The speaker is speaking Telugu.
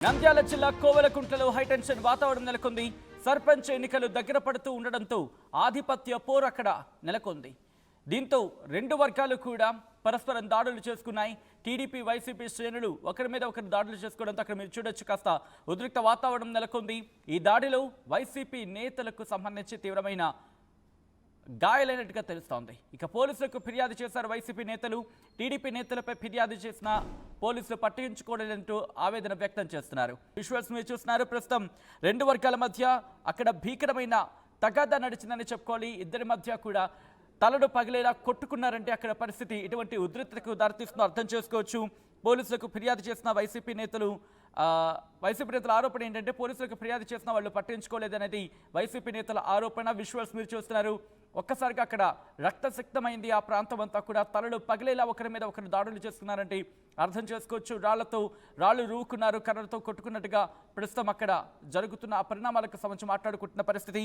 నంద్యాల జిల్లా కోవెలకుంట్లలో హైటెన్షన్ వాతావరణం నెలకొంది. సర్పంచ్ ఎన్నికలు దగ్గర పడుతూ ఉండడంతో ఆధిపత్య పోరు అక్కడ నెలకొంది. దీంతో రెండు వర్గాలు కూడా పరస్పరం దాడులు చేసుకున్నాయి. టీడీపీ వైసీపీ శ్రేణులు ఒకరి మీద ఒకరు దాడులు చేసుకోవడంతో అక్కడ మీరు చూడొచ్చు కాస్త ఉద్రిక్త వాతావరణం నెలకొంది. ఈ దాడిలో వైసీపీ నేతలకు సంబంధించి తీవ్రమైన గాయాలైనట్టుగా తెలుస్తోంది. ఇక పోలీసులకు ఫిర్యాదు చేశారు వైసీపీ నేతలు. టీడీపీ నేతలపై ఫిర్యాదు చేసిన పోలీసులు పట్టించుకోలేదంటూ ఆవేదన వ్యక్తం చేస్తున్నారు. విజువల్స్ మీరు చూస్తున్నారు. ప్రస్తుతం రెండు వర్గాల మధ్య అక్కడ భీకరమైన తగాదా నడిచిందని చెప్పుకోవాలి. ఇద్దరి మధ్య కూడా తలలు పగిలేలా కొట్టుకున్నారంటే అక్కడ పరిస్థితి ఇటువంటి ఉద్రిక్తతకు దారితీస్తుందో అర్థం చేసుకోవచ్చు. పోలీసులకు ఫిర్యాదు చేసిన వైసీపీ నేతల ఆరోపణ ఏంటంటే పోలీసులకు ఫిర్యాదు చేసిన వాళ్ళు పట్టించుకోలేదనేది వైసీపీ నేతల ఆరోపణ. విజువల్స్ మీరు చూస్తున్నారు. ఒక్కసారిగా అక్కడ రక్తసిక్తమైంది. ఆ ప్రాంతం అంతా కూడా తలలు పగిలేలా ఒకరి మీద ఒకరు దాడులు చేస్తున్నారంటే అర్థం చేసుకోవచ్చు. రాళ్ళు రూకున్నారు, కర్రలతో కొట్టుకున్నట్టుగా ప్రస్తుతం అక్కడ జరుగుతున్న ఆ పరిణామాలకు సంబంధించి మాట్లాడుకుంటున్న పరిస్థితి.